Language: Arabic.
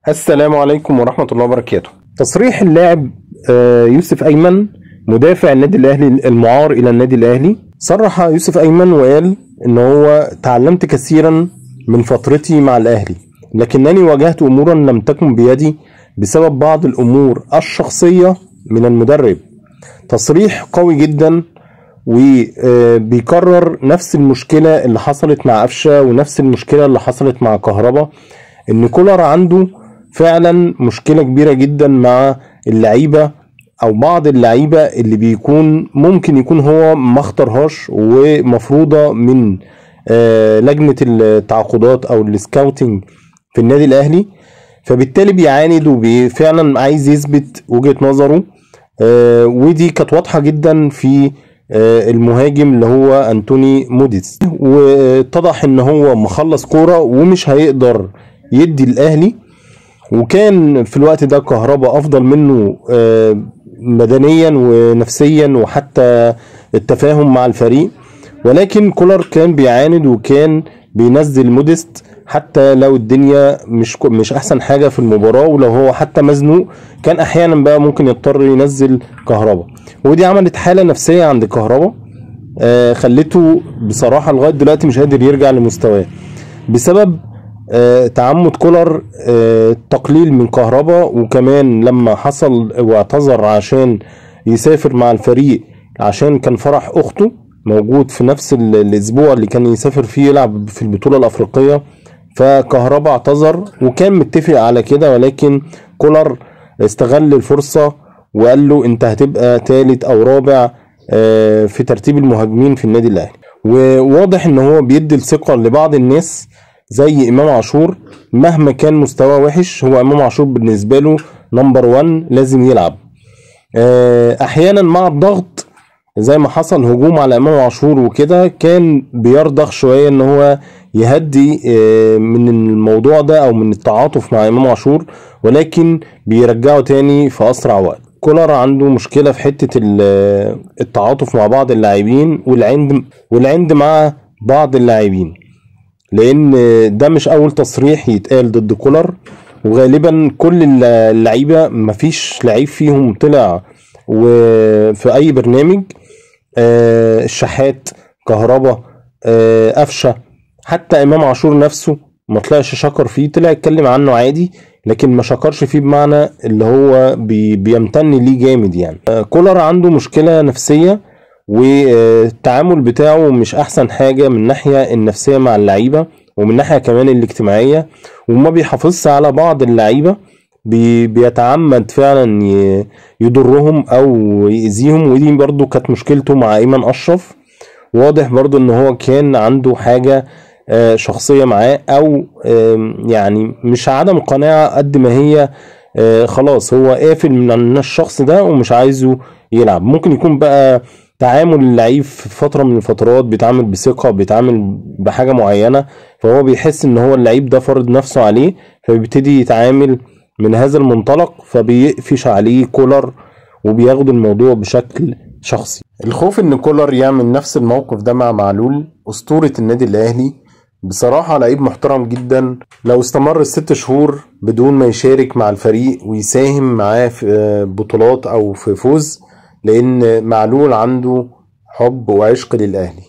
السلام عليكم ورحمة الله وبركاته. تصريح اللاعب يوسف أيمن مدافع النادي الأهلي المعار إلى النادي الأهلي. صرح يوسف أيمن وقال إن هو تعلمت كثيرا من فترتي مع الأهلي، لكنني واجهت أمورا لم تكن بيدي بسبب بعض الأمور الشخصية من المدرب. تصريح قوي جدا، وبيكرر نفس المشكلة اللي حصلت مع قفشة ونفس المشكلة اللي حصلت مع كهربا، إن كولر عنده فعلا مشكلة كبيرة جدا مع اللعيبة او بعض اللعيبة اللي بيكون ممكن يكون هو ما اختارهاش ومفروضة من لجنة التعاقدات او السكاوتنج في النادي الاهلي، فبالتالي بيعاند وفعلا عايز يثبت وجهة نظره. ودي كانت واضحة جدا في المهاجم اللي هو انتوني موديس، واتضح ان هو مخلص كورة ومش هيقدر يدي الاهلي، وكان في الوقت ده كهربا افضل منه مدنيا ونفسيا وحتى التفاهم مع الفريق، ولكن كولر كان بيعاند وكان بينزل موديست حتى لو الدنيا مش احسن حاجه في المباراه، ولو هو حتى مزنوق كان احيانا بقى ممكن يضطر ينزل كهربا، ودي عملت حاله نفسيه عند كهربا خلته بصراحه لغايه دلوقتي مش قادر يرجع لمستواه بسبب تعمد كولر تقليل من كهربا. وكمان لما حصل واعتذر عشان يسافر مع الفريق عشان كان فرح اخته موجود في نفس الاسبوع اللي كان يسافر فيه يلعب في البطولة الافريقية، فكهربا اعتذر وكان متفق على كده، ولكن كولر استغل الفرصة وقال له انت هتبقى ثالث او رابع في ترتيب المهاجمين في النادي الاهلي. وواضح ان هو بيدي الثقة لبعض الناس زي امام عاشور، مهما كان مستواه وحش هو امام عاشور بالنسبه له نمبر 1 لازم يلعب. احيانا مع الضغط زي ما حصل هجوم على امام عاشور وكده كان بيرضخ شويه ان هو يهدي من الموضوع ده او من التعاطف مع امام عاشور، ولكن بيرجعه تاني في اسرع وقت. كولر عنده مشكله في حته التعاطف مع بعض اللاعبين والعند مع بعض اللاعبين، لان ده مش اول تصريح يتقال ضد كولر، وغالبا كل اللعيبه مفيش لعيب فيهم طلع وفي اي برنامج الشحات كهربا قفشه حتى امام عاشور نفسه ما طلعش شكر فيه، طلع اتكلم عنه عادي لكن ما شكرش فيه بمعنى اللي هو بيمتن ليه جامد. يعني كولر عنده مشكله نفسيه والتعامل بتاعه مش احسن حاجة من الناحية النفسية مع اللعيبة ومن ناحية كمان الاجتماعية، وما بيحافظش على بعض اللعيبة بيتعمد فعلا يضرهم او يأذيهم، ودي برضو كانت مشكلته مع ايمن اشرف. واضح برضو ان هو كان عنده حاجة شخصية معاه او يعني مش عدم قناعة قد ما هي خلاص هو قافل من الشخص ده ومش عايزه يلعب. ممكن يكون بقى تعامل اللعيب في فترة من الفترات بيتعامل بثقة، بيتعامل بحاجة معينة، فهو بيحس ان هو اللعيب ده فرض نفسه عليه فبيبتدي يتعامل من هذا المنطلق، فبيقفش عليه كولر وبياخد الموضوع بشكل شخصي. الخوف ان كولر يعمل نفس الموقف ده مع معلول اسطورة النادي الاهلي، بصراحة لعيب محترم جدا. لو استمر ال6 شهور بدون ما يشارك مع الفريق ويساهم معاه في بطولات او في فوز، لان معلول عنده حب وعشق للاهلي.